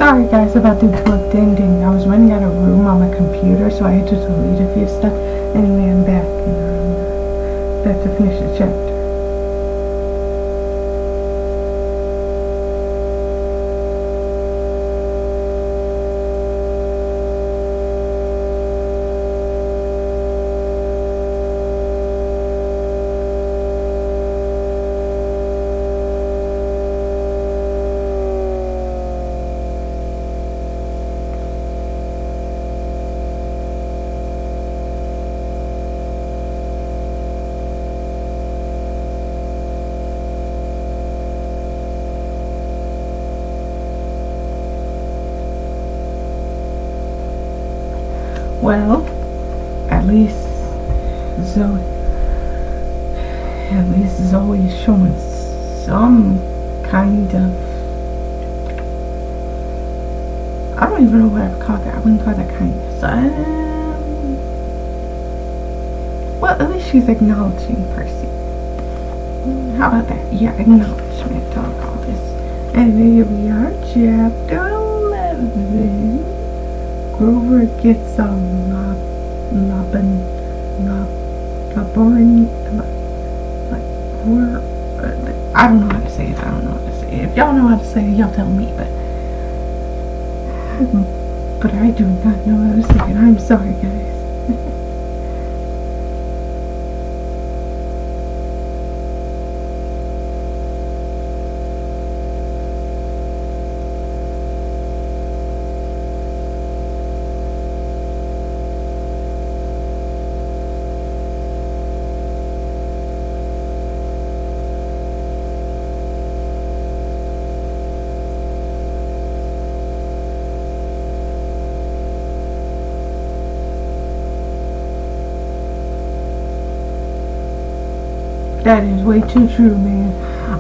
Sorry guys about the book ending. I was running out of room on my computer, so I had to delete a few stuff. Anyway, I'm back and I'm back to finish the chapter. Well, at least Zoe's showing some kind of, I don't even know what I would call that. I wouldn't call that kindness. Well, at least she's acknowledging Percy. How about that? Yeah, acknowledgement on all this. And here we are, chapter 11. Grover gets I don't know how to say it. If y'all know how to say it, y'all tell me. But I do not know how to say it. I'm sorry, guys. That is way too true, man.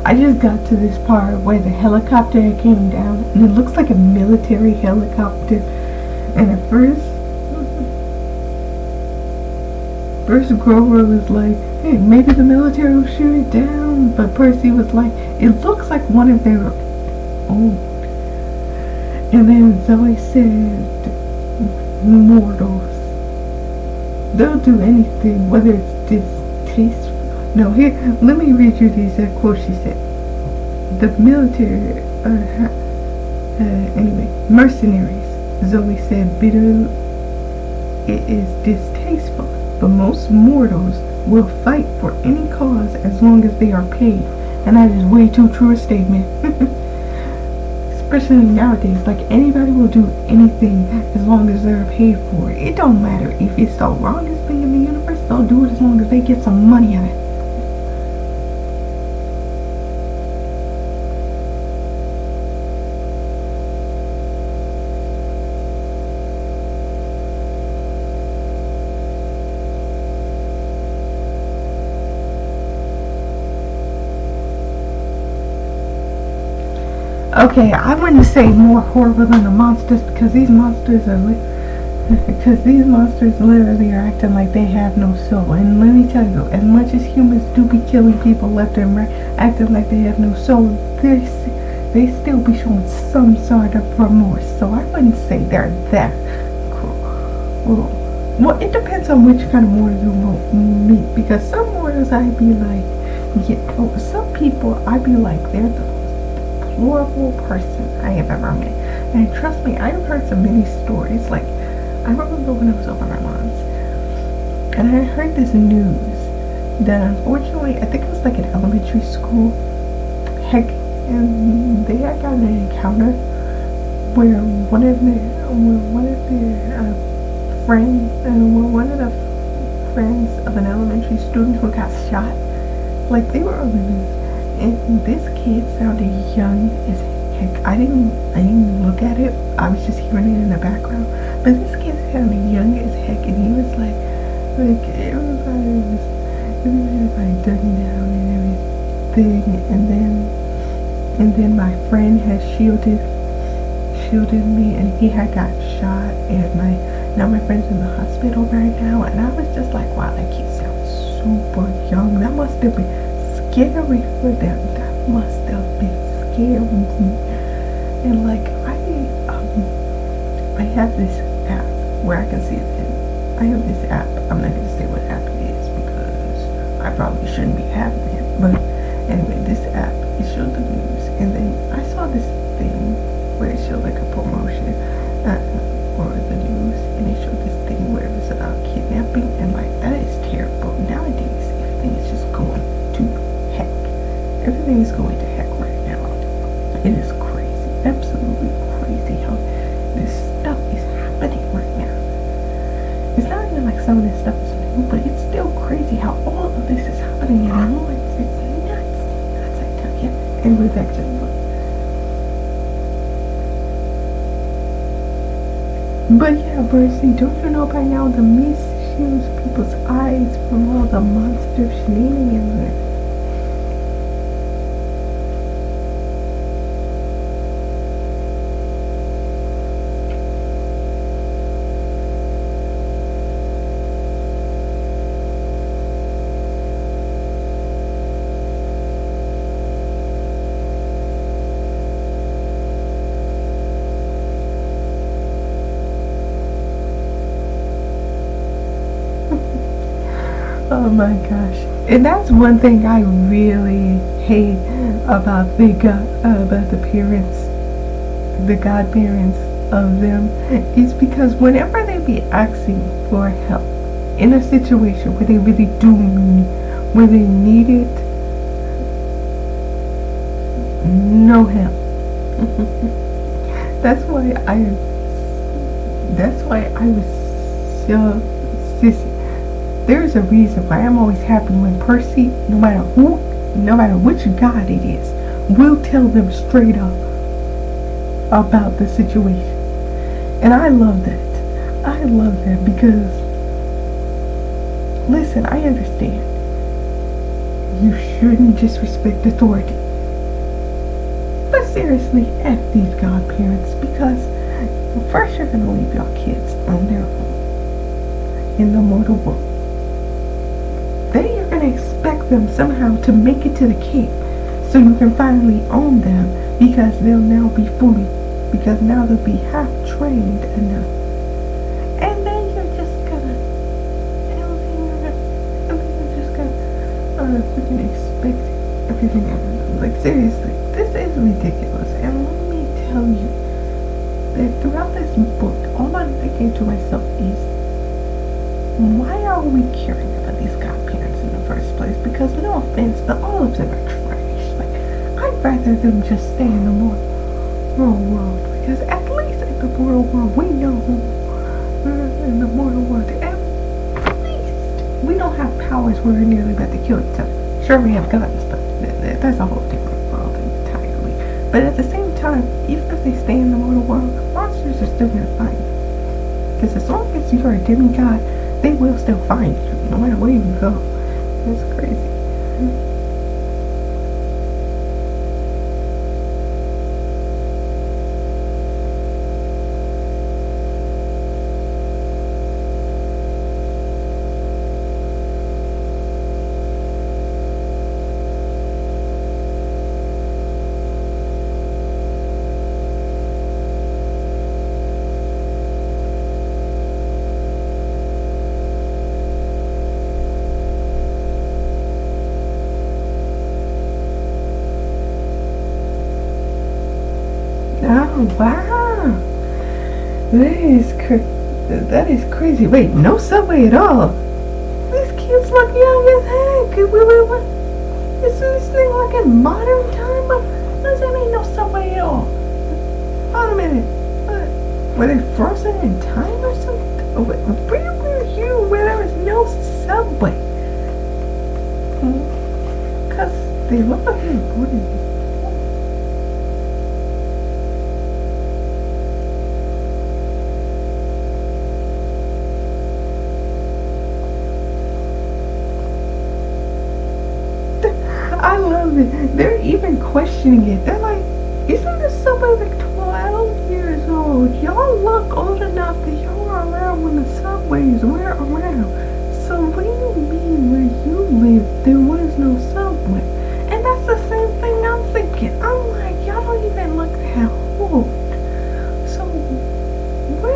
I just got to this part where the helicopter came down, and it looks like a military helicopter. And at first Grover was like, hey, maybe the military will shoot it down. But Percy was like, it looks like one of their own. And then Zoe said, mortals, they'll do anything, whether it's distasteful. No, here, let me read you the exact quote she said. The military, anyway, mercenaries, Zoe said bitterly, it is distasteful, but most mortals will fight for any cause as long as they are paid. And that is way too true a statement. Especially nowadays, like anybody will do anything as long as they're paid for it. It don't matter if it's the wrongest thing in the universe, they'll do it as long as they get some money out of it. Okay, I wouldn't say more horrible than the monsters because these monsters literally are acting like they have no soul. And let me tell you, as much as humans do be killing people left and right, acting like they have no soul, they still be showing some sort of remorse. So I wouldn't say they're that cruel. Well, it depends on which kind of mortals you meet, because some mortals I'd be like, yeah, some people I'd be like, they're the horrible person I have ever met. And trust me, I have heard so many stories. Like, I remember when I was over at my mom's, and I heard this news that unfortunately, I think it was like an elementary school, and they had got an encounter where one of the friends of an elementary student who got shot, like they were on the news. And this kid sounded young as heck. I didn't look at it. I was just hearing it in the background. But this kid sounded young as heck, and he was like everybody was like done down and everything. And then my friend had shielded me, and he had got shot. And now my friend's in the hospital right now. And I was just like, wow, that kid sounds super young. That must have been scary for them. That must have been scary. And like, I have this app where I can see it. I have this app. I'm not going to say what app it is because I probably shouldn't be having it. But anyway, this app, it showed the news. And then I saw this thing where it showed like a promotion for the news. And it showed this thing where it was about kidnapping. And like, that is terrible. Nowadays, everything is just going to heck. Everything is going to heck right now. It is crazy. Absolutely crazy how this stuff is happening right now. It's not even like some of this stuff is new, but it's still crazy how all of this is happening at once. It's nuts. Nuts, I tell you. Anyway, back to the book. But yeah, Percy, don't you know by now the mist shields people's eyes from all the monster shenanigans? Oh my gosh. And that's one thing I really hate about the parents, the godparents of them, is because whenever they be asking for help in a situation where they really do where they need it, no help. that's why I was so sissy. There's a reason why I'm always happy when Percy, no matter which god it is, will tell them straight up about the situation. And I love that. I love that because, listen, I understand. You shouldn't disrespect authority. But seriously, F these godparents, because first you're going to leave your kids on their own in the mortal world. Then you're going to expect them somehow to make it to the king so you can finally own them because they'll now be now they'll be half trained enough. And then you're just gonna freaking expect everything. Like seriously, this is ridiculous. And let me tell you that throughout this book, all I'm thinking to myself is, why are we caring about these godparents in the first place? Because no offense, but all of them are trash. Like, I'd rather them just stay in the mortal world, because at least in the mortal world we know in the mortal world at least we don't have powers where we're nearly about to kill each other. Sure, we have guns, but that's a whole different world entirely. But at the same time, even if they stay in the mortal world, monsters are still gonna find you. Because as long as you're a demigod, they will still find you, no matter where you go. It's crazy. Oh, wow. That is crazy. Wait, no subway at all. These kids look young as heck. Is this thing like in modern time? What does that mean, no subway at all? Hold a minute. What? Were they frozen in time or something? Oh, where were you where there was no subway? Because they look like they're born in I love it. They're even questioning it. They're like, isn't this subway like 12 years old? Y'all look old enough that y'all were around when the subways were around. So what do you mean where you live there was no subway? And that's the same thing I'm thinking. I'm like, y'all don't even look that old. So what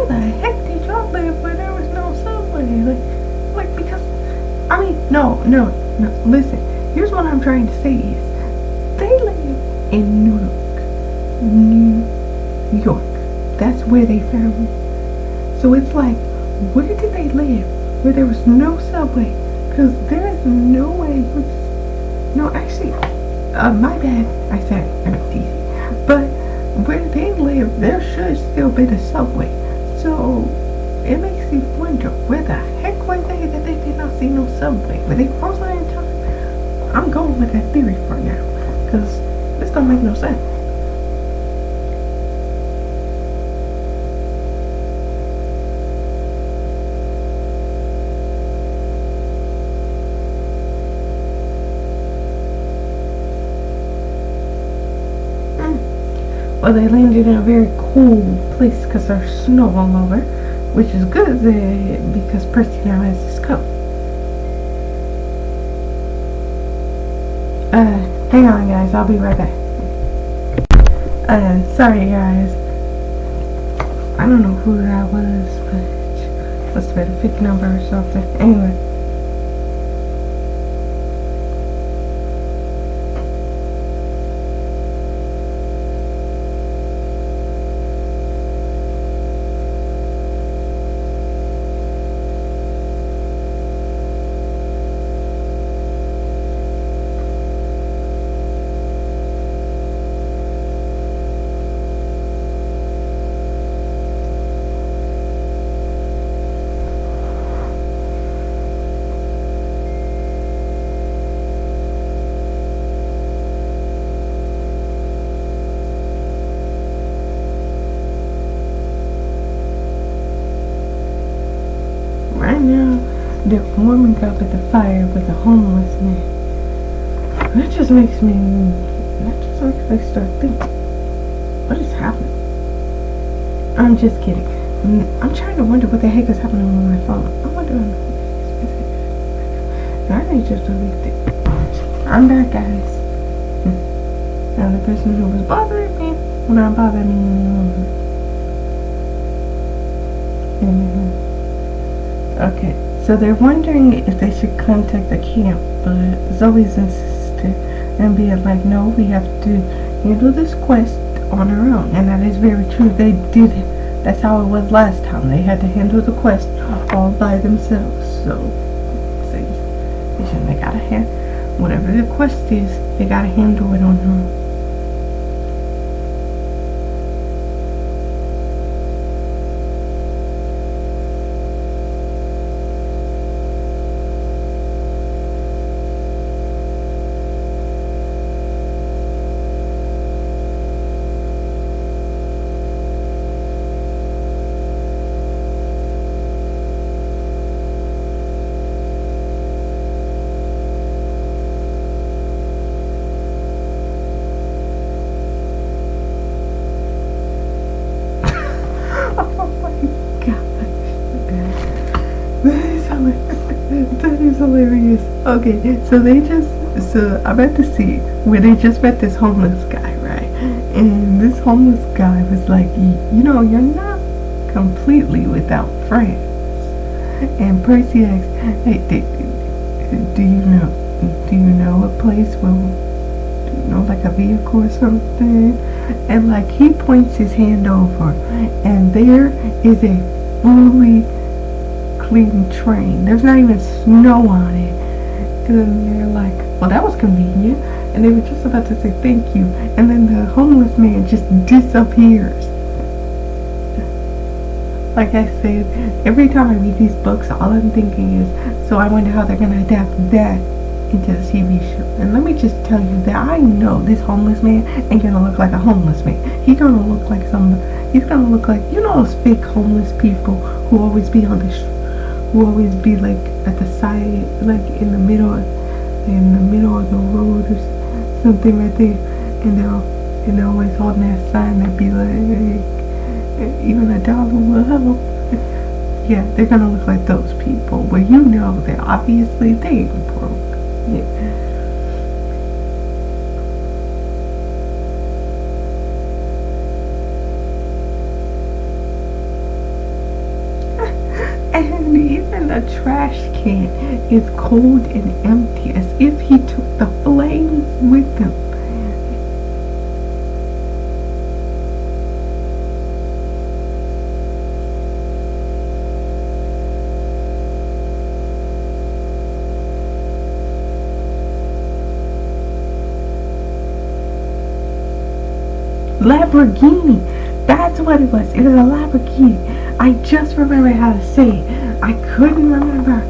live where there was no subway. Like because, I mean, no. Listen, here's what I'm trying to say is, they live in New York. That's where they found me. So it's like, where did they live where there was no subway? Because there is no way. No, actually, my bad. I said easy. But where they live, there should still be the subway. So it makes you wonder, where the heck were they that they did not see no subway? Were they frozen in time? I'm going with that theory for now, because this don't make no sense. Well, they landed in a very cold place because there's snow all over, which is good because Percy now has his coat. Hang on guys, I'll be right back. Sorry guys. I don't know who that was, but must have been a fake number or something. Anyway. Right now, they're warming up at the fire with a homeless man. That just makes me start thinking, what is happening? I'm just kidding. I'm trying to wonder what the heck is happening on my phone. I'm wondering. I need just delete it. I'm back, guys. Now the person who was bothering me will not bother me anymore. Okay, so they're wondering if they should contact the camp, but Zoe's insisted and being like, no, we have to handle this quest on our own. And that is very true. They did it. That's how it was last time. They had to handle the quest all by themselves. So they gotta whatever the quest is, they gotta handle it on their own. That is hilarious. Okay, so I'm at the scene where they just met this homeless guy, right? And this homeless guy was like, you know, you're not completely without friends. And Percy asks, hey, do you know a place where, like a vehicle or something? And like he points his hand over, and there is a fully clean train. There's not even snow on it. And then they're like, well, that was convenient. And they were just about to say thank you, and then the homeless man just disappears. Like I said, every time I read these books, all I'm thinking is, so I wonder how they're gonna adapt that into the TV show. And let me just tell you that I know this homeless man ain't gonna look like a homeless man. He's gonna look like he's gonna look like, you know, those fake homeless people who always be on the who always be like at the side, like in the middle of the road or something right there, and they're always holding that sign that be like, even $1 will help. Yeah, they're gonna look like those people where you know that obviously they ain't broke. Yeah. a trash can is cold and empty, as if he took the flames with him. Lamborghini. That's what it was. It was a Lamborghini. I just remember how to say it. I couldn't remember.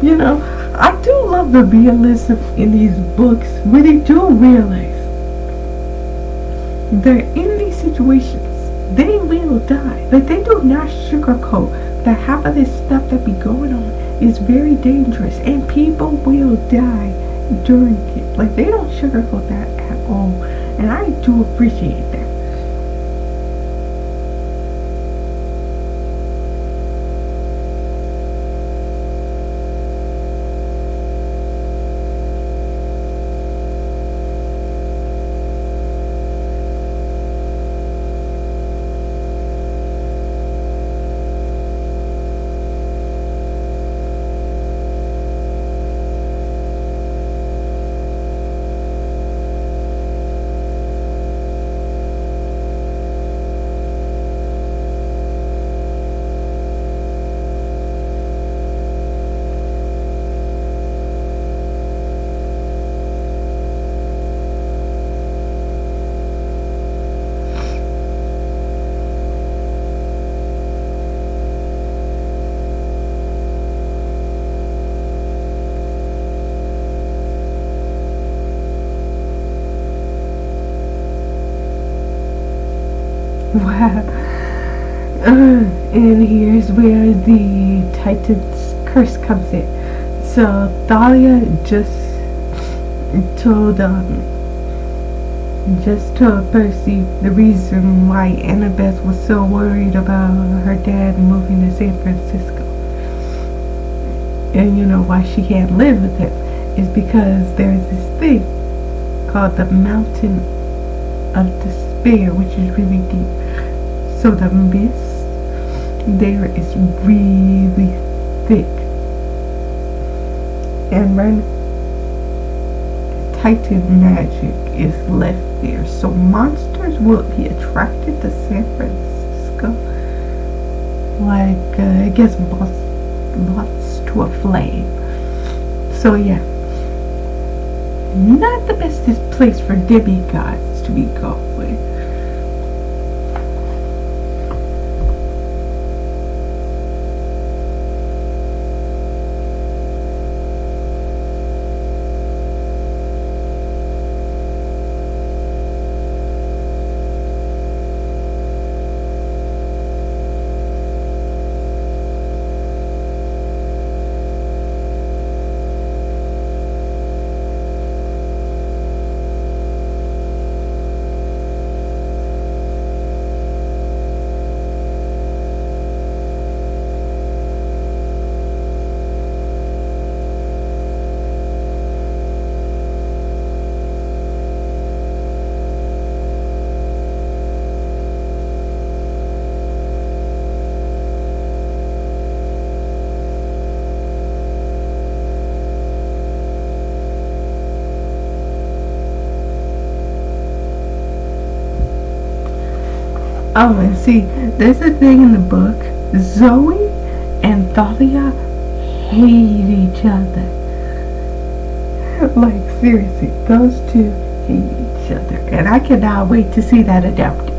You know, I do love the realism in these books where they do realize they're in these situations. They will die. Like, they do not sugarcoat that half of this stuff that be going on is very dangerous and people will die during it. Like, they don't sugarcoat that at all. And I do appreciate that. Wow. And here's where the Titan's curse comes in. So Thalia just told Percy the reason why Annabeth was so worried about her dad moving to San Francisco. And you know why she can't live with him is because there's this thing called the Mountain of Despair, which is really deep. So the mist there is really thick. And when Titan magic is left there, so monsters will be attracted to San Francisco. Like, I guess moths to a flame. So yeah, not the bestest place for demigods to be going. Oh, and see, there's a thing in the book. Zoe and Thalia hate each other. Like, seriously, those two hate each other. And I cannot wait to see that adapted.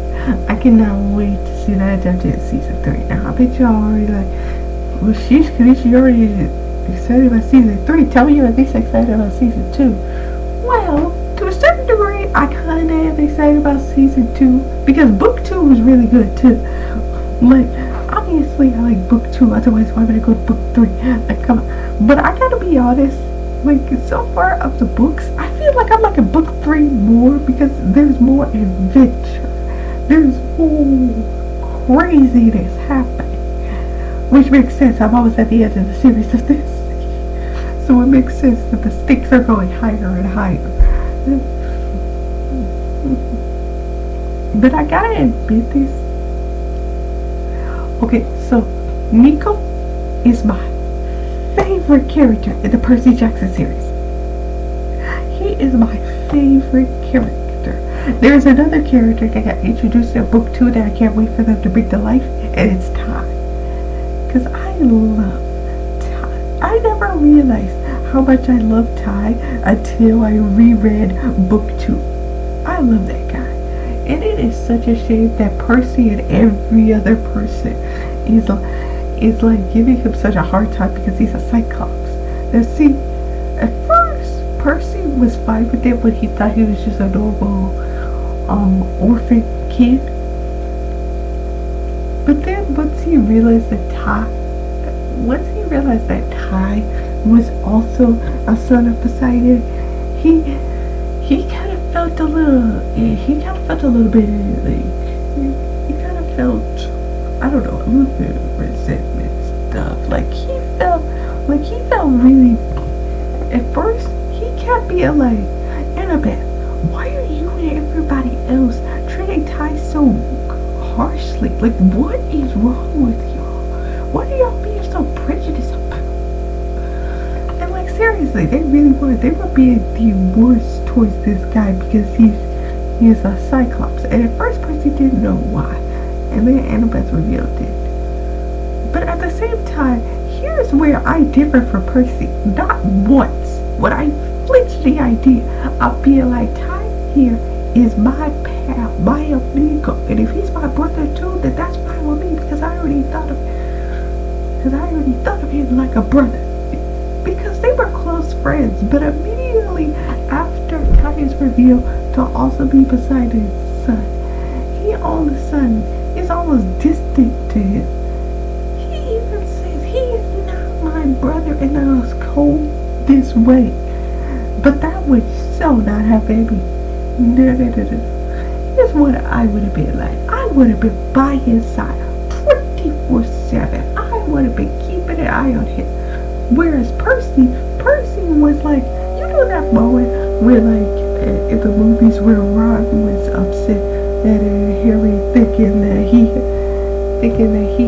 I cannot wait to see that adapted in season 3. Now, I bet y'all already like, well, she's already excited about season 3. Tell me you're at least excited about season 2. Well, to a certain degree, I kind of am excited about season 2 because book 2 was really good too. Like, obviously, I like book 2. Otherwise, why would I go to book 3? Like, come on. But I gotta be honest. Like, so far of the books, I feel like I'm liking book 3 more because there's more adventure. There's more craziness happening, which makes sense. I'm always at the end of the series of this, so it makes sense that the stakes are going higher and higher. But I gotta admit this. Okay, so Nico is my favorite character in the Percy Jackson series. He is my favorite character. There's another character that got introduced in book 2 that I can't wait for them to bring to life, and it's Ty. Because I love Ty. I never realized how much I love Ty until I reread book 2. I love that guy. And it is such a shame that Percy and every other person is like giving him such a hard time because he's a Cyclops. And see, at first, Percy was fine with it when he thought he was just a normal orphan kid. But then once he realized that Ty was also a son of Poseidon, he kind of felt a little bit like, he kind of felt, I don't know, a little bit of resentment stuff. Like he felt really, at first, he kept being like, Annabeth, why are you and everybody else treating Ty so harshly? Like, what is wrong with y'all? What are y'all being so prejudiced about? And like, seriously, they really were. They were being the worst towards this guy because he's a Cyclops. And at first, Percy didn't know why. And then Annabeth revealed it. But at the same time, here's where I differ from Percy. Not once would I flinch the idea of being like, Ty here is my pal, my amigo. And if he's my brother too, then that's fine with me because I already thought of him like a brother. Because they were close friends. But immediately after Ty is revealed to also be Poseidon's son, he all of a sudden is almost distant to him. He even says he is not my brother and I was cold this way. But that would so not have made me. No. Here's what I would have been like. I would have been by his side 24/7. I would have been keeping an eye on him. Whereas Percy was like, you know that moment where like in the movies where Ron was upset that Harry thinking that he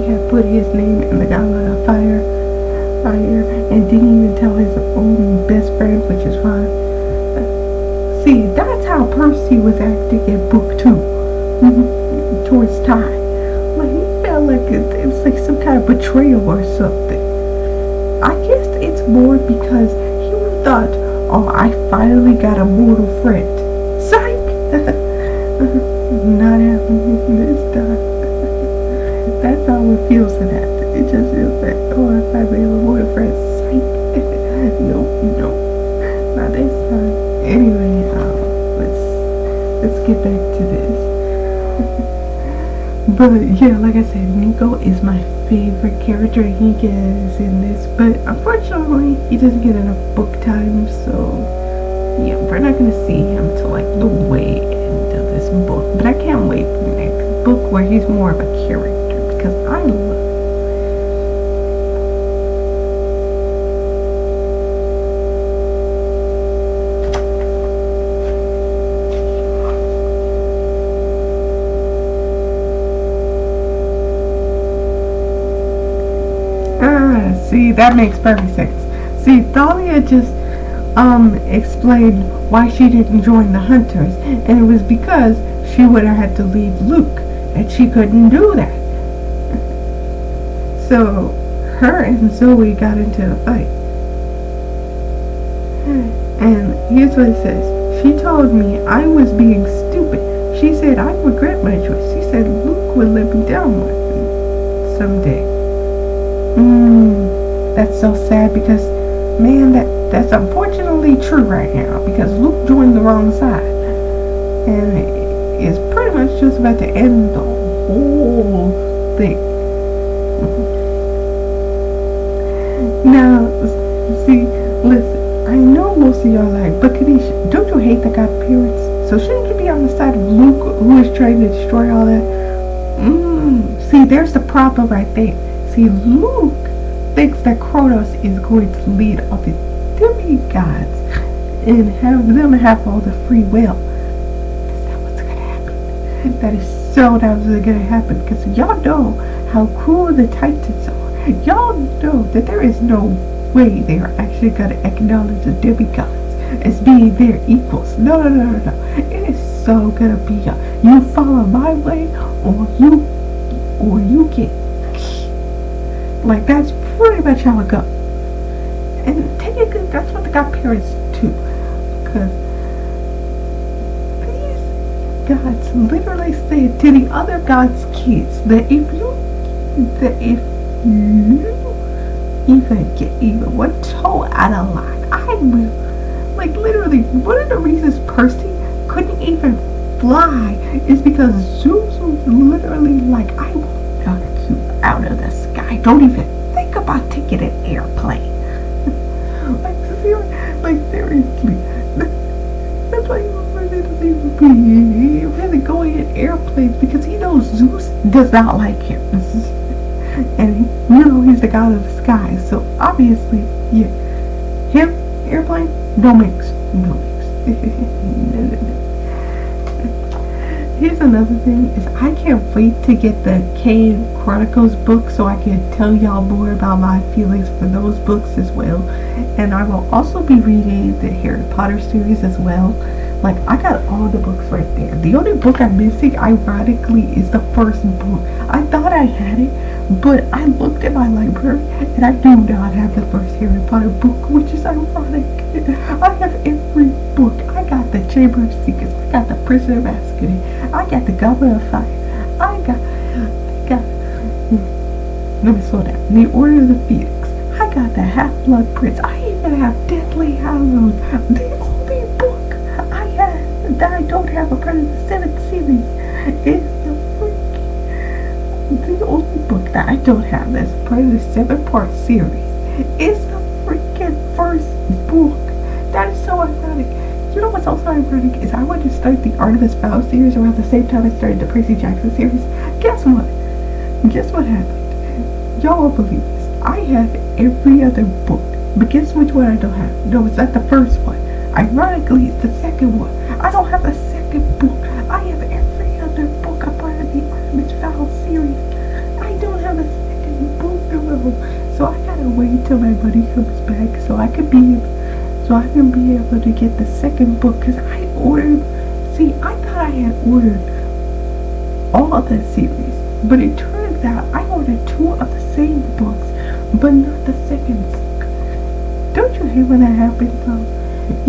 had put his name in the goblet of fire and didn't even tell his own best friend, which is Ron. See, that's how Percy was acting in book 2 towards Ty. Like, he felt like it was like some kind of betrayal or something. I guess it's more because he thought, oh, I finally got a mortal friend. Psych! Not happening this time. That's how it feels in that. It just feels like, oh, I finally have a mortal friend. Psych! No, not this time. Anyway, let's get back to this. But yeah, like I said, Nico is my favorite character. He gets in this, but unfortunately, he doesn't get enough book time. So yeah, we're not gonna see him till like the way end of this book. But I can't wait for the next book where he's more of a character because I love. See, that makes perfect sense. See, Thalia just explained why she didn't join the hunters, and it was because she would have had to leave Luke, and she couldn't do that. So her and Zoe got into a fight. And here's what it says. She told me I was being stupid. She said I regret my choice. She said Luke would let me down someday. That's so sad because, man, that That's unfortunately true right now because Luke joined the wrong side. And it's pretty much just about to end the whole thing. Now, see, listen, I know most of y'all like, but Kanisha, don't you hate the godparents? So shouldn't you be on the side of Luke, who is trying to destroy all that? See, there's the problem right there. See, Luke thinks that Kronos is going to lead all the demigods and have them have all the free will. That's not what's gonna happen. That is so not what's gonna happen because y'all know how cool the Titans are. Y'all know that there is no way they are actually gonna acknowledge the demigods as being their equals. No. It is so gonna be you follow my way or you get like that's pretty much how it goes. And technically that's what the godparents do. Because these gods literally said to the other gods' kids that if you even get even one toe out of line, I will. Like literally, one of the reasons Percy couldn't even fly is because Zeus was literally like, I will knock you out of the sky. Don't even think about taking an airplane. like seriously. That's why he was really going in airplanes because he knows Zeus does not like him. And he's the god of the sky. So obviously, yeah, him, airplane, no mix. No. Here's another thing is I can't wait to get the Cave Chronicles book so I can tell y'all more about my feelings for those books as well. And I will also be reading the Harry Potter series as well. Like, I got all the books right there. The only book I'm missing, ironically, is the first book. I thought I had it, but I looked at my library and I do not have the first Harry Potter book, which is ironic. I have every book. I got the Chamber of Secrets. I got the Prisoner of Azkaban. I got the Goblet of Fire. I got. Let me slow down. The Order of the Phoenix. I got the Half-Blood Prince. I even have Deathly Hallows. The only book I have that I don't have a part of the 7th series is the only book that I don't have that's part of the 7-part series is the freaking first book. That is so ironic. You know what's also ironic is I wanted to start the Artemis Fowl series around the same time I started the Percy Jackson series. Guess what? Guess what happened? Y'all won't believe this. I have every other book, but guess which one I don't have? No, it's not the first one. Ironically, it's the second one. I don't have a second book. I have every other book a part of the Artemis Fowl series. I don't have a second book though. So I gotta wait till my buddy comes back so I can be able to get the second book because I ordered. See, I thought I had ordered all the series, but it turns out I ordered 2 of the same books, but not the second book. Don't you hate when that happens though?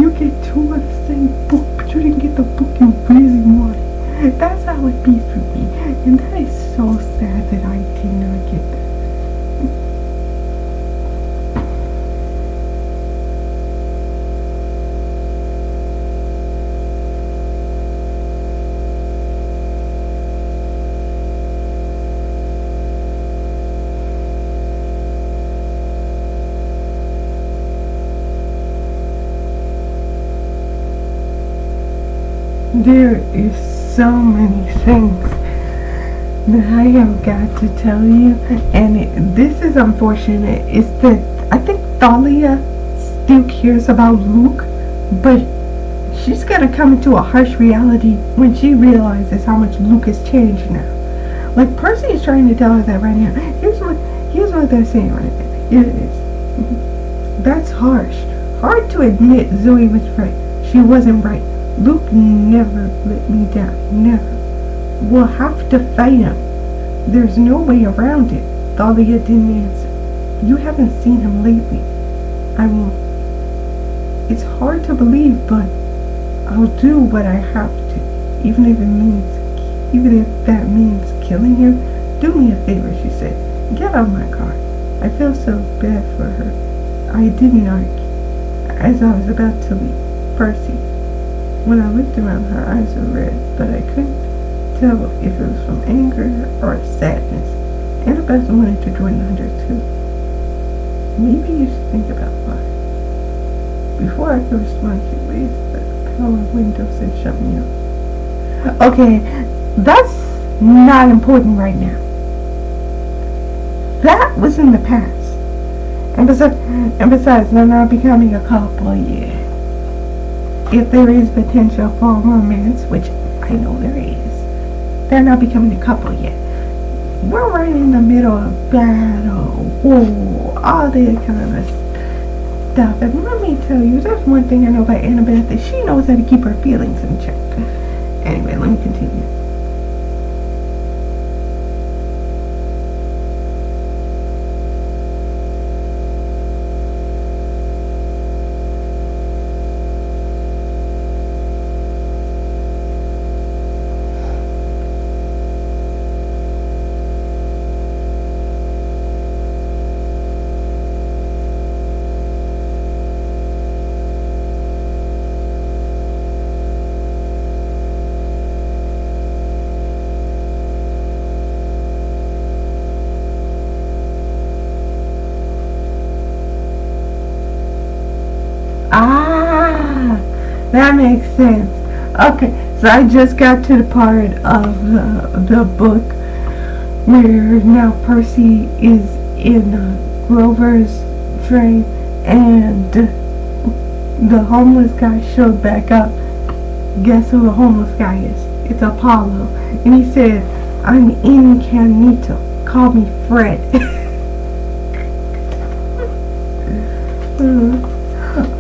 You get 2 of the same book, but you didn't get the book you really wanted. That's how it be for me, and that is so sad that I did not get that. There is so many things that I have got to tell you, and this is unfortunate. Is that I think Thalia still cares about Luke, but she's gonna come into a harsh reality when she realizes how much Luke has changed now. Like Percy is trying to tell her that right now. Here's what they're saying right now. It is. That's harsh. Hard to admit Zoe was right. She wasn't right. Luke never let me down. Never. We'll have to fight him. There's no way around it. Thalia didn't answer. You haven't seen him lately. I won't. It's hard to believe, but I'll do what I have to. Even if that means killing him. Do me a favor, she said. Get out of my car. I feel so bad for her. I didn't argue. as I was about to leave Percy. When I looked around, her eyes were red, but I couldn't tell if it was from anger or sadness. Annabeth wanted to join the hunters too. Maybe you should think about why. Before I could respond, she raised the power windows and shut me up. Okay, that's not important right now. That was in the past. And besides, they're not becoming a couple yet. If there is potential for romance, which I know there is, they're not becoming a couple yet. We're right in the middle of battle, war, all that kind of stuff. And let me tell you, that's one thing I know about Annabeth, that she knows how to keep her feelings in check. Anyway, let me continue. Ah, that makes sense. Okay, so I just got to the part of the book where now Percy is in Grover's train and the homeless guy showed back up. Guess who the homeless guy is? It's Apollo. And he said, I'm incognito. Call me Fred.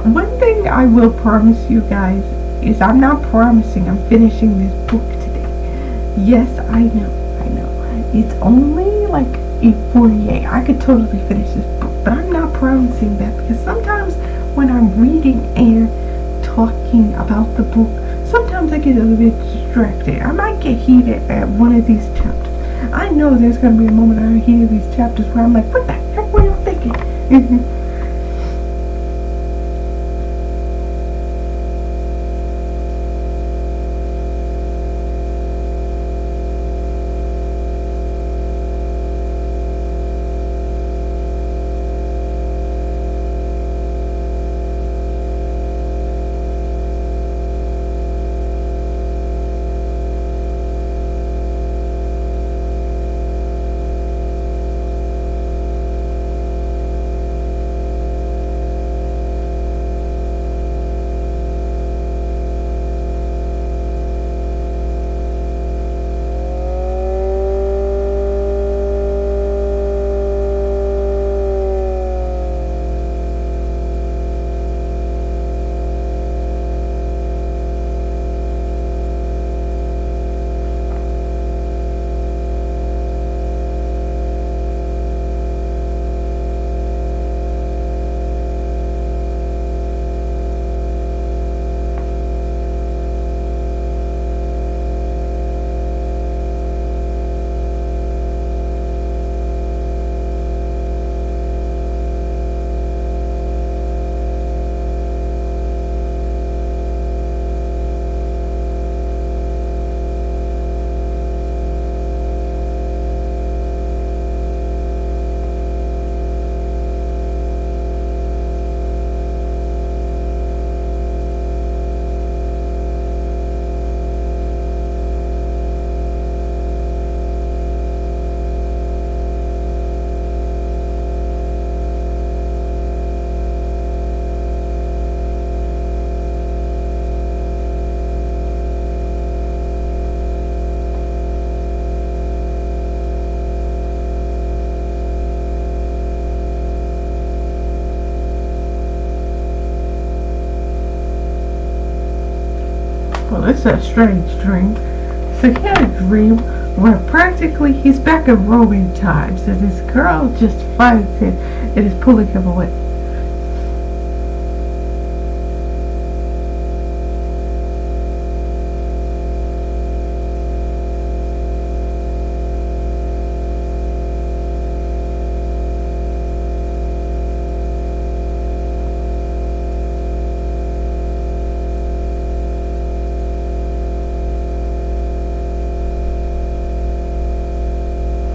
One thing I will promise you guys is I'm not promising I'm finishing this book today. Yes, I know. It's only like 8:48. I could totally finish this book, but I'm not promising that because sometimes when I'm reading and talking about the book, sometimes I get a little bit distracted. I might get heated at one of these chapters. I know there's going to be a moment I hear these chapters where I'm like, what the heck were you thinking? Well, it's a strange dream. So he had a dream where practically he's back in Roman times and this girl just finds him and is pulling him away.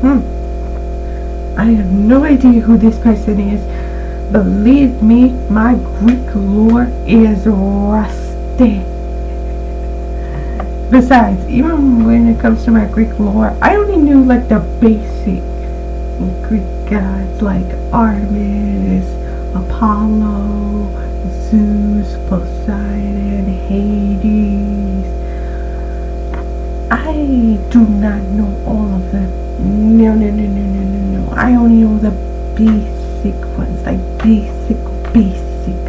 I have no idea who this person is. Believe me, my Greek lore is rusty. Besides, even when it comes to my Greek lore, I only knew like the basic Greek gods like Artemis, Apollo, Zeus, Poseidon, Hades. I do not know all of them. No. I only know the basic ones, like basic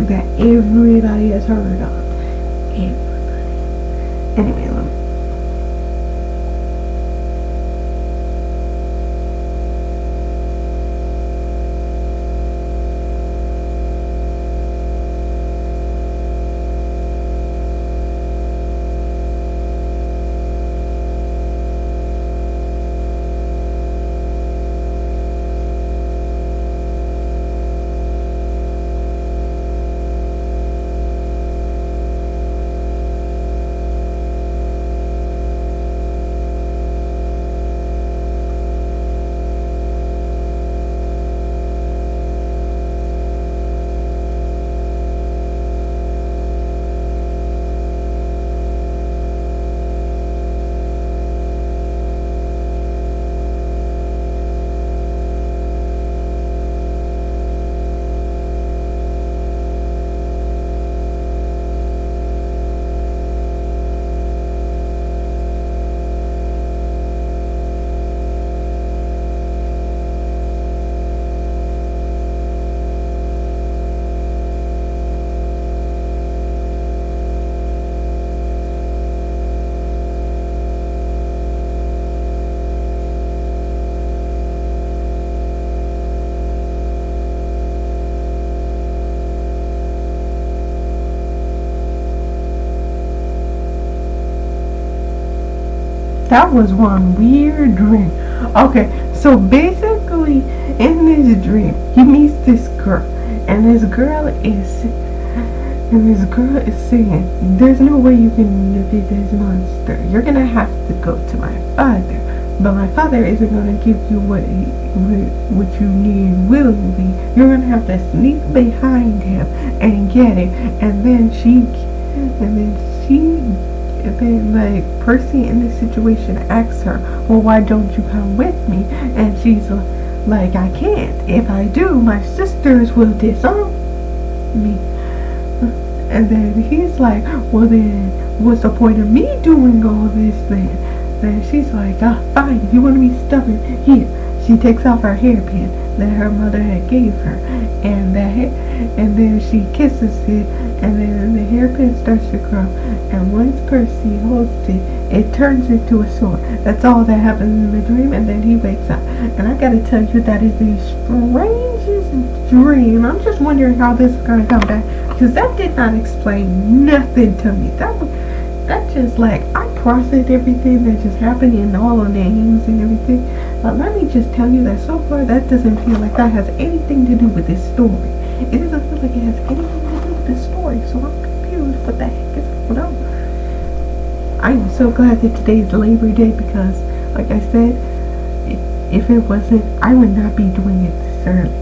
that everybody has heard of. Everybody. Anyway, that was one weird dream. Okay, so basically in this dream he meets this girl, and this girl is saying, there's no way you can defeat this monster. You're gonna have to go to my father, but my father isn't gonna give you what you need willingly. You're gonna have to sneak behind him and get it. And then like Percy in this situation asks her, well, why don't you come with me? And she's like, I can't. If I do, my sisters will disown me. And then he's like, well then, what's the point of me doing all this then? Then she's like, fine, if you want to be stubborn, here. She takes off her hairpin that her mother had gave her, and then she kisses it, and then the hairpin starts to grow, and once Percy holds it, it turns into a sword. That's all that happens in the dream, and then he wakes up. And I gotta tell you, that is the strangest dream. I'm just wondering how this is gonna come back, because that did not explain nothing to me. That just like, I processed everything that just happened in all the names and everything. But let me just tell you that so far that doesn't feel like that has anything to do with this story. It doesn't feel like it has anything to do with this story. So I'm confused. What the heck is going on? I am so glad that today is Labor Day, because, like I said, if it wasn't, I would not be doing it this early.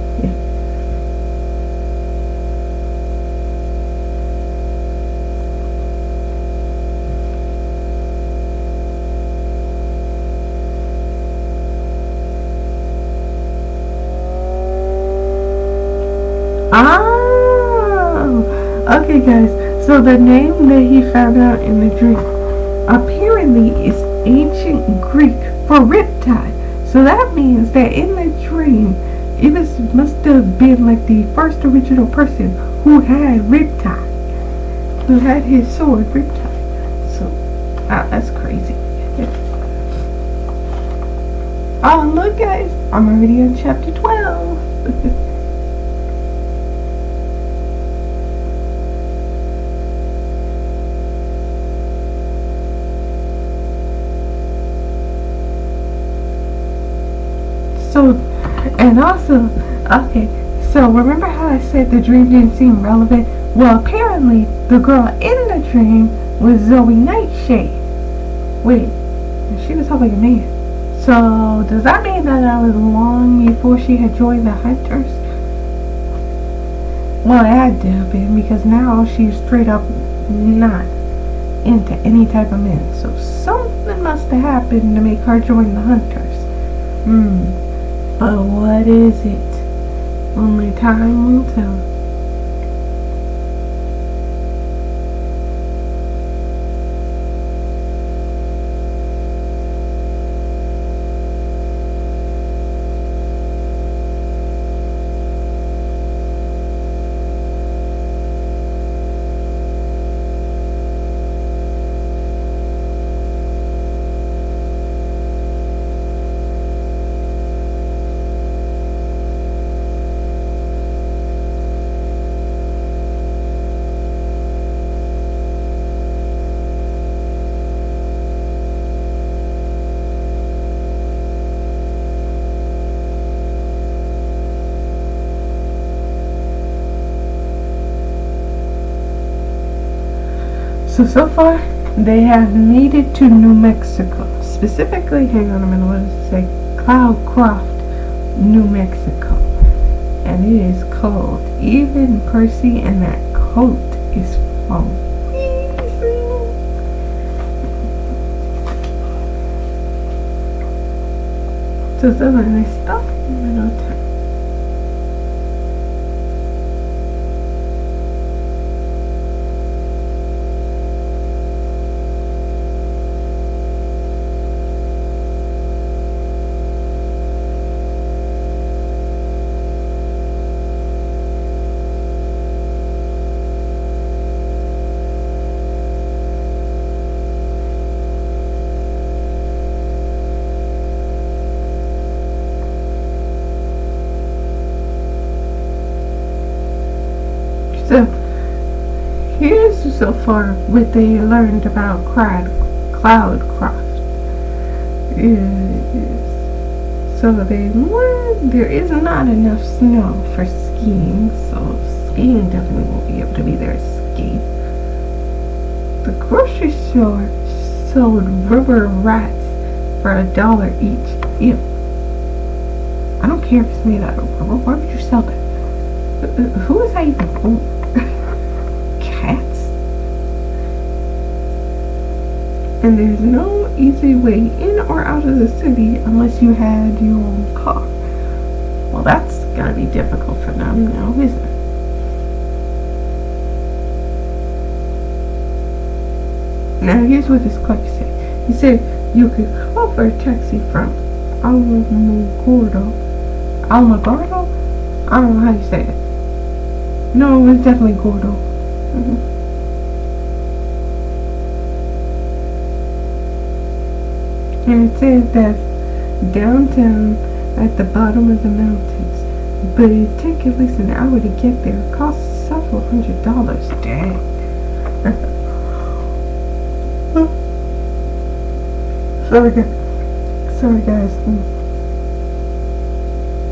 Okay guys, so the name that he found out in the dream apparently is ancient Greek for riptide. So that means that in the dream, it must have been like the first original person who had riptide, who had his sword riptide. So, that's crazy. Oh look guys, I'm already on chapter 12. And also, okay, so remember how I said the dream didn't seem relevant? Well, apparently, the girl in the dream was Zoe Nightshade. Wait, she was talking like a man. So, does that mean that I was long before she had joined the Hunters? Well, it had to have been, because now she's straight up not into any type of men. So, something must have happened to make her join the Hunters. But what is it? Only time will tell. So far, they have made it to New Mexico. Specifically, hang on a minute, what does it say? Cloudcroft, New Mexico. And it is cold. Even Percy and that coat is freezing. So when they stop in the middle of town. So, here's so far what they learned about Cloudcroft. So they learned there is not enough snow for skiing, so skiing definitely won't be able to be their escape. The grocery store sold rubber rats for $1 each. Ew. I don't care if it's made out of rubber. Why would you sell that? Who is that even for? Cats? And there's no easy way in or out of the city unless you had your own car. Well, that's gonna be difficult for them now, isn't it? Now, here's what this clerk said. He said you could call for a taxi from Alamogordo. Alamogordo? I don't know how you say it. No, it's definitely Gordo. And it says that downtown at the bottom of the mountains. But it takes at least an hour to get there. It costs several $100. Dang. Sorry guys.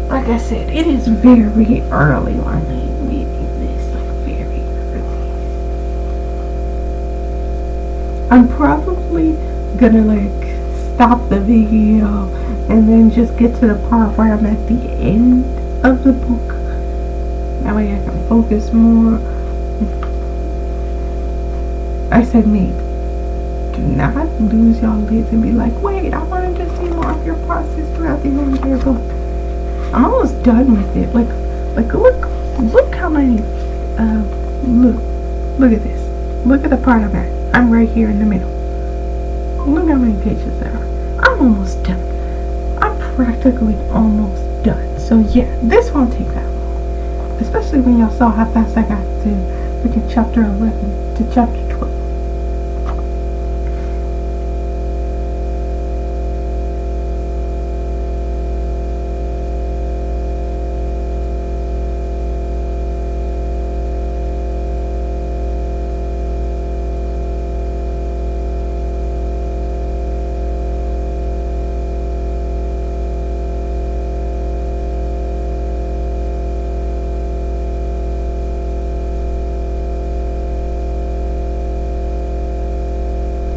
Like I said, it is very early when I'm reading this. Like, very early. I'm probably gonna, like, stop the video and then just get to the part where I'm at the end of the book. That way I can focus more. I said maybe. Do not lose your lids and be like, wait, I wanted to see more of your process throughout the entire book. I'm almost done with it. Like look how many, look at this. Look at the part I'm at. I'm right here in the middle. Look how many pages there are. I'm almost done. I'm practically almost done. So yeah, this won't take that long. Especially when y'all saw how fast I got to freaking chapter 11 to chapter 12.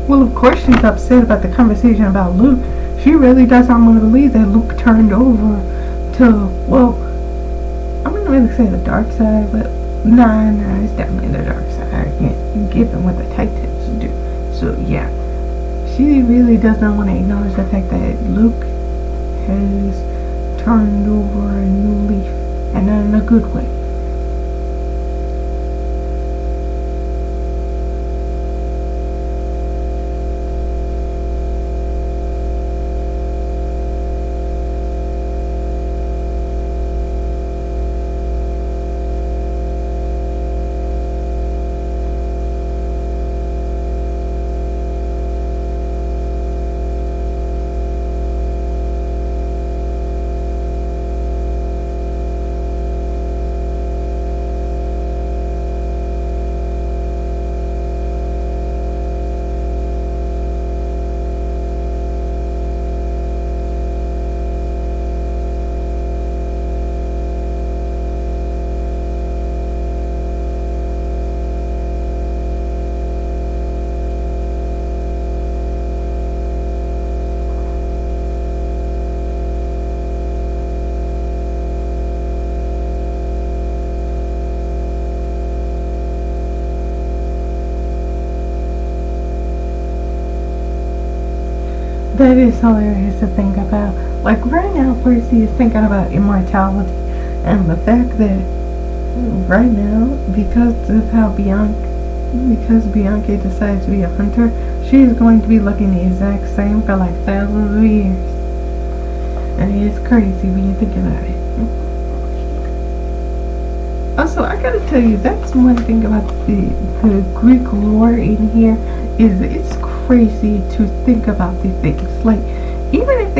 Well, of course she's upset about the conversation about Luke. She really doesn't want to believe that Luke turned over to, well, I'm not really say the dark side, but nah, it's definitely the dark side. Given what the Titans do. So yeah, she really does not want to acknowledge the fact that Luke has turned over a new leaf, and not in a good way. That is hilarious to think about. Like right now, Percy is thinking about immortality, and the fact that right now, because of how Bianca decides to be a hunter, she is going to be looking the exact same for like thousands of years, and it is crazy when you think about it. Also, I gotta tell you, that's one thing about the Greek lore in here, is it's crazy to think about these things. Like, even if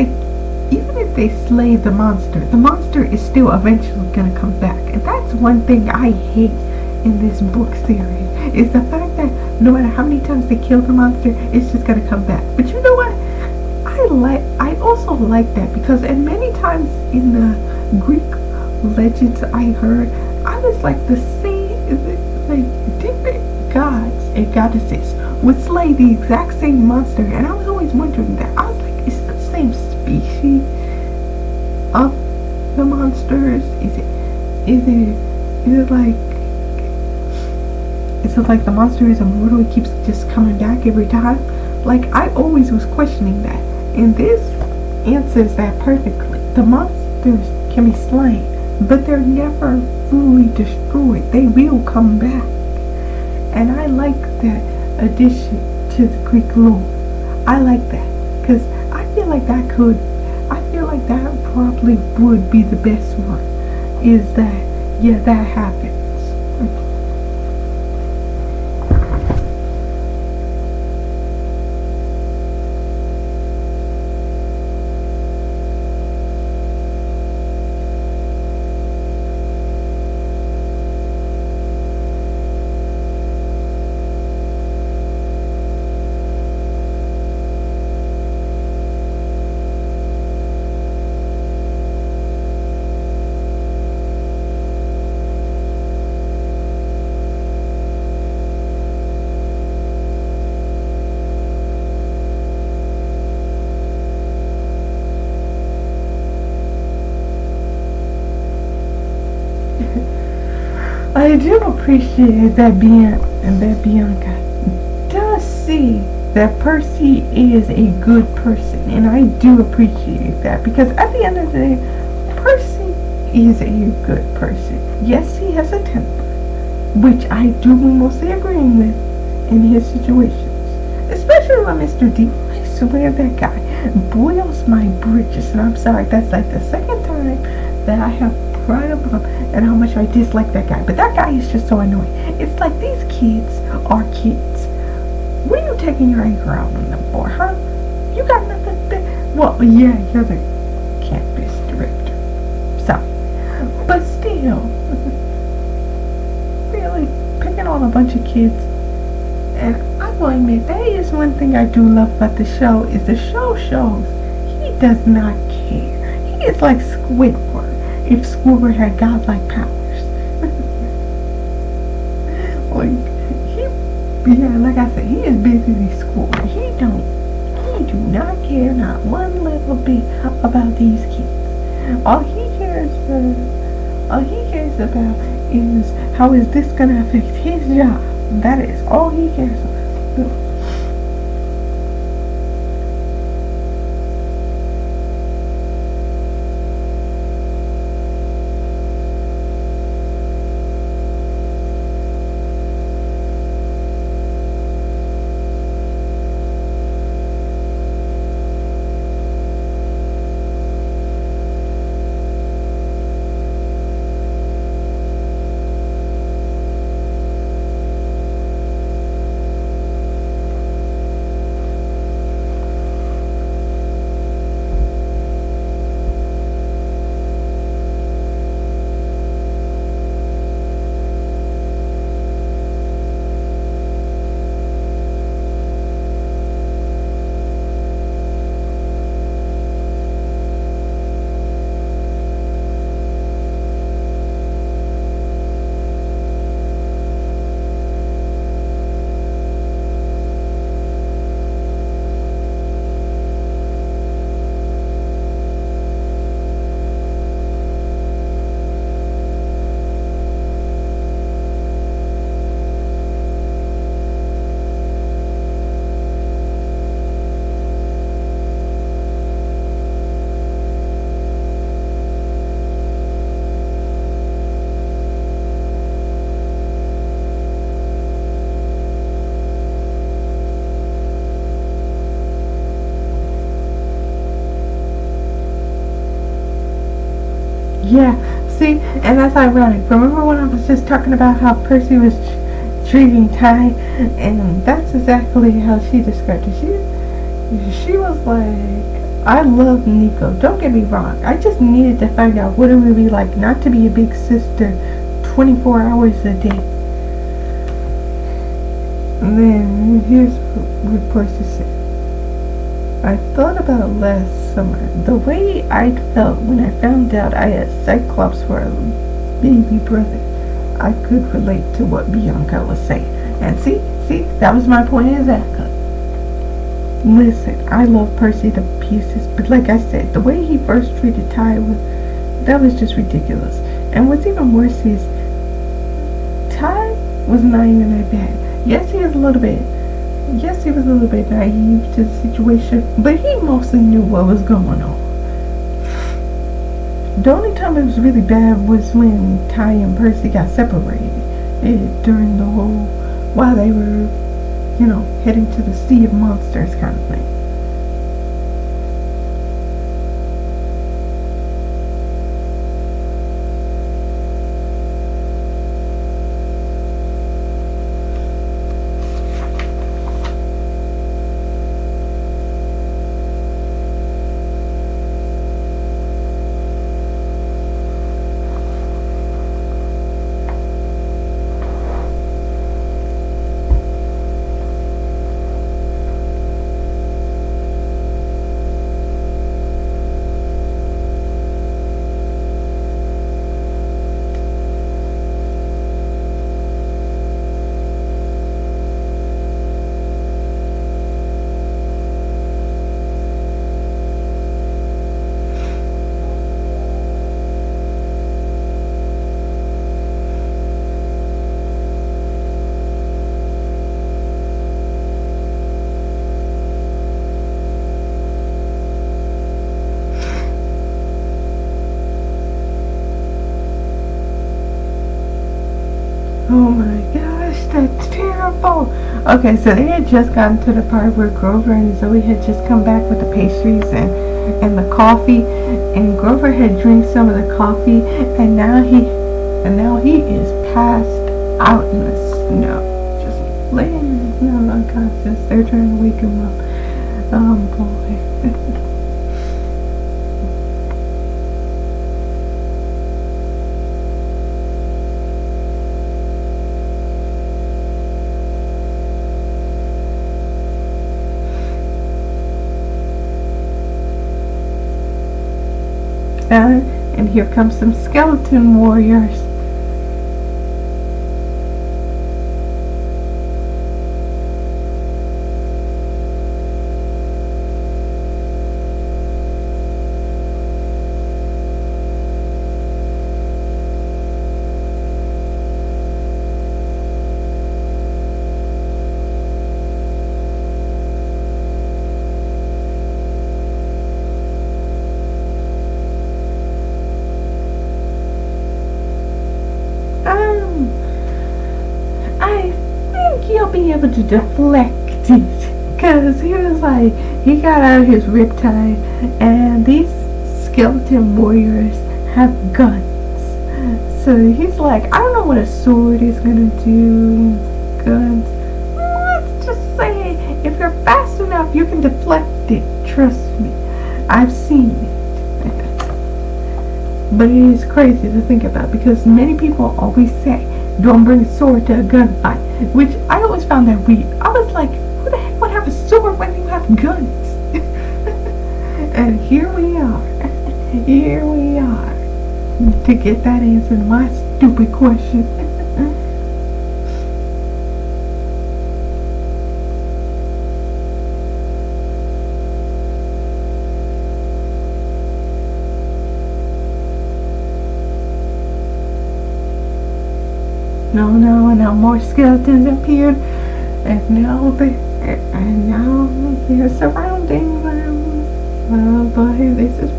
they slay the monster is still eventually gonna come back. And that's one thing I hate in this book series, is the fact that no matter how many times they kill the monster, it's just gonna come back. But you know what? I also like that, because and many times in the Greek legends I heard, I was like the same, like different gods and goddesses would slay the exact same monster, and I was always wondering that. I was like, is it the same species of the monsters? Is it like the monster is immortal, it keeps just coming back every time? Like, I always was questioning that, and this answers that perfectly. The monsters can be slain, but they're never fully destroyed. They will come back, and I like that addition to the Greek lore. I like that, because I feel like that probably would be the best one, is that, yeah, that happens. I do appreciate that Bianca does see that Percy is a good person, and I do appreciate that, because at the end of the day, Percy is a good person. Yes, he has a temper, which I do mostly agree with in his situations, especially with Mr. D. I swear that guy boils my britches, and I'm sorry, that's like the second time that I have brought him up and how much I dislike that guy. But that guy is just so annoying. It's like, these kids are kids. What are you taking your anger out on them for, huh? You got nothing to... Well, yeah, you're the campus director. Sorry. But still, really, picking on a bunch of kids. And I will admit, that is one thing I do love about the show, is the show shows he does not care. He is like Squidward, if Squidward had godlike powers. Like, yeah, like I said, he is basically Squidward. He do not care not one little bit about these kids. All he cares about is how is this gonna affect his job. That is all he cares about. Yeah, see, and that's ironic. Remember when I was just talking about how Percy was treating Ty, and that's exactly how she described it. She was like, I love Nico. Don't get me wrong. I just needed to find out what it would be like not to be a big sister 24 hours a day. And then here's what Percy said. I thought about last summer, the way I felt when I found out I had Cyclops for a baby brother. I could relate to what Bianca was saying. And see, that was my point exactly. Listen, I love Percy to pieces, but like I said, the way he first treated Ty was just ridiculous. And what's even worse is, Ty was not even that bad. Yes, he was a little bit naive to the situation, but he mostly knew what was going on. The only time it was really bad was when Ty and Percy got separated during the whole, while they were, heading to the Sea of Monsters kind of thing. Oh my gosh, that's terrible. Okay, so they had just gotten to the part where Grover and Zoe had just come back with the pastries and the coffee, and Grover had drank some of the coffee, and now he is passed out in the snow, just laying in the snow unconscious. They're trying to wake him up. Oh boy. And here comes some skeleton warriors. much deflected. Because he was like, he got out of his riptide, and these skeleton warriors have guns. So he's like, I don't know what a sword is gonna do. Guns. Let's just say, if you're fast enough, you can deflect it. Trust me. I've seen it. But it is crazy to think about, because many people always say, don't bring a sword to a gunfight. Which I always found that weird. I was like, who the heck would have a sword when you have guns? And here we are. Here we are. To get that answer to my stupid question. No, and now more skeletons appeared, and now they're surrounding them. Oh boy, this is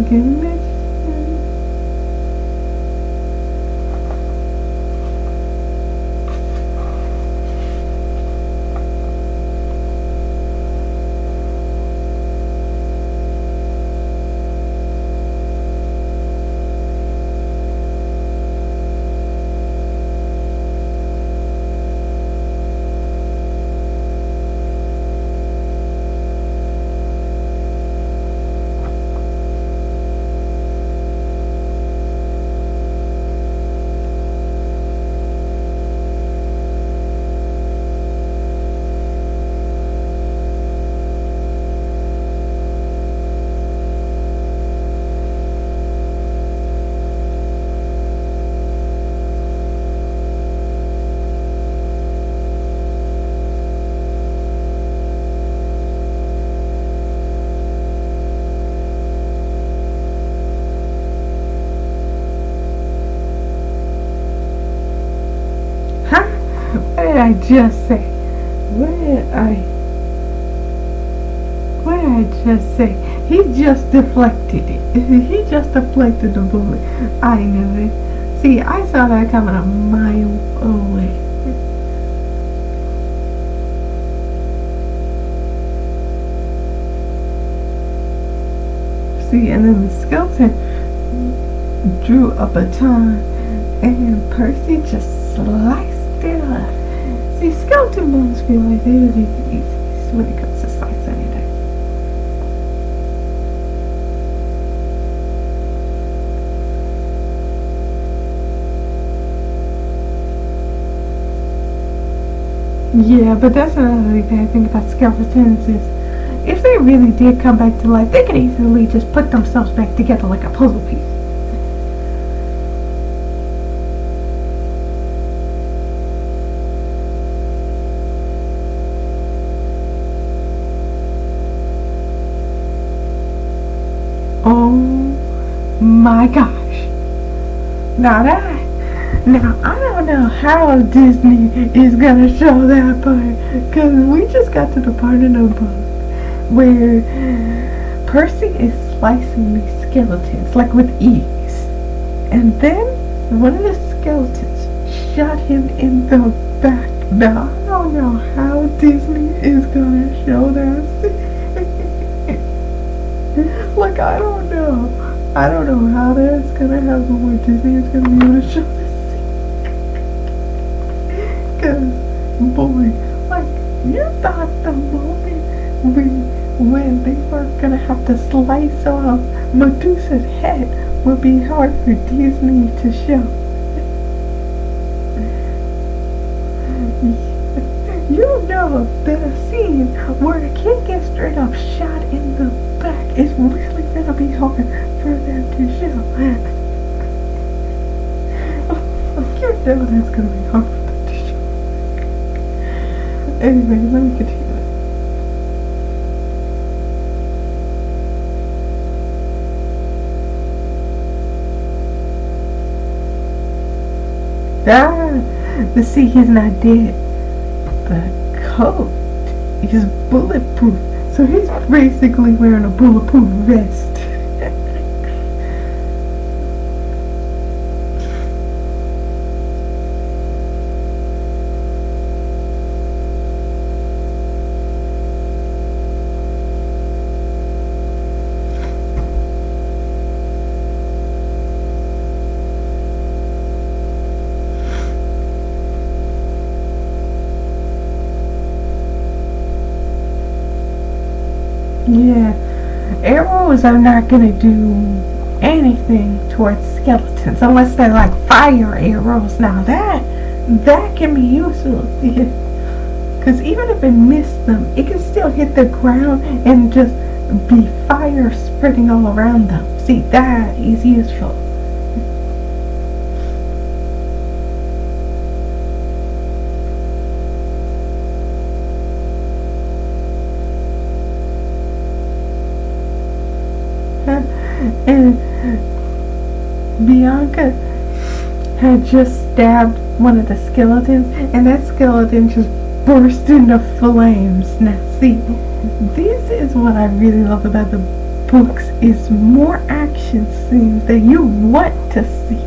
getting this. What did I just say? What did I just say? He just deflected it. He just deflected the bullet. I knew it. See, I saw that coming a mile away. See, and then the skeleton drew a baton, and Percy just sliced it up. See, skeleton bones feel like they really easy when it comes to slice anything. Yeah, but that's another bad thing about skeletons is if they really did come back to life, they could easily just put themselves back together like a puzzle piece. Oh my gosh. Now I don't know how Disney is gonna show that part, because we just got to the part in the book where Percy is slicing these skeletons like with ease, and then one of the skeletons shot him in the back. Now I don't know how Disney is gonna show that. Like, I don't know how that's gonna happen where Disney is gonna be able to show this. Cause, boy, like, you thought the moment when they were gonna have to slice off Medusa's head would be hard for Disney to show. You know that a scene where a kid gets straight up shot in the back is really gonna be hard for them to show. You know that's gonna be hard for them to show. Anyway, let me continue. See, he's not dead. The coat is bulletproof, so he's basically wearing a bulletproof vest. Yeah, arrows are not gonna do anything towards skeletons unless they're like fire arrows. Now that can be useful. Because even if it missed them, it can still hit the ground and just be fire spreading all around them. See, that is useful. And Bianca had just stabbed one of the skeletons, and that skeleton just burst into flames. Now, see, this is what I really love about the books: is more action scenes that you want to see.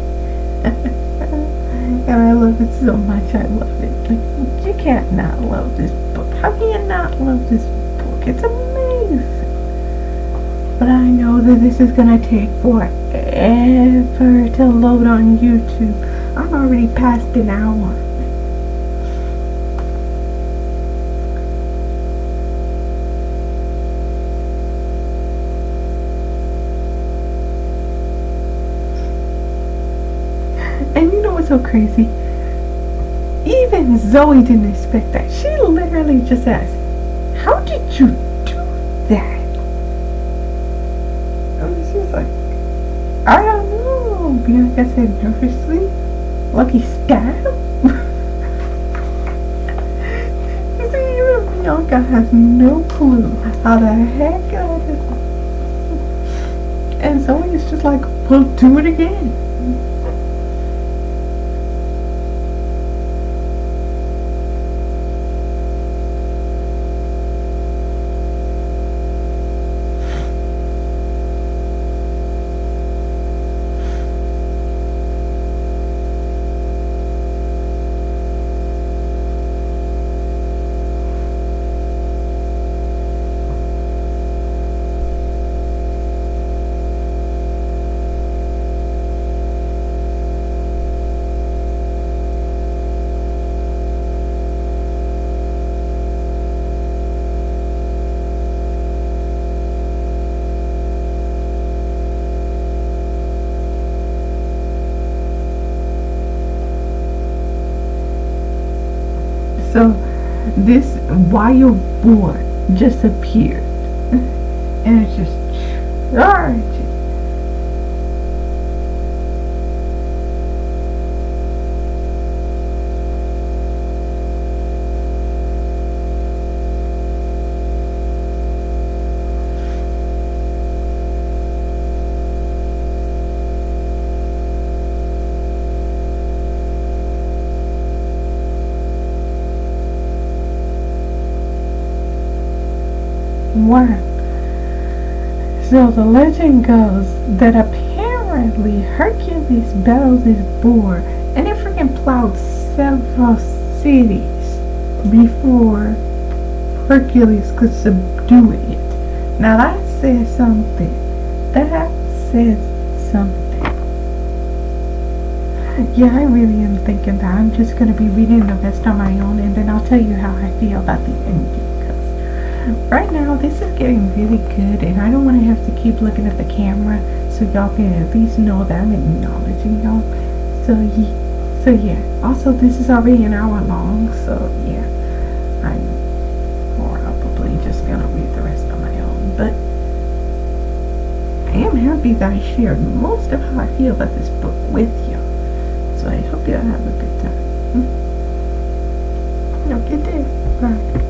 And I love it so much. I love it. Like, you can't not love this book. How can you not love this book? It's amazing. But I know that this is gonna take forever to load on YouTube. I'm already past an hour. And you know what's so crazy? Even Zoe didn't expect that. She literally just asked, "How did you do that?" She's like, "I don't know." Bianca said nervously, "Lucky stab?" You see, even Bianca has no clue how the heck I did. And Zoe is just like, "Well, do it again." So this wild boar just appeared, and it's just charging. Wow. So the legend goes that apparently Hercules battled this boar, and it freaking plowed several cities before Hercules could subdue it. Now that says something. That says something. Yeah, I really am thinking that I'm just going to be reading the rest on my own, and then I'll tell you how I feel about the ending. Right now, this is getting really good, and I don't want to have to keep looking at the camera, so y'all can at least know that I'm acknowledging y'all. So yeah. Also, this is already an hour long, so yeah, I'm probably just gonna read the rest on my own. But I am happy that I shared most of how I feel about this book with you. So I hope y'all have a good time. Have a good day. Bye.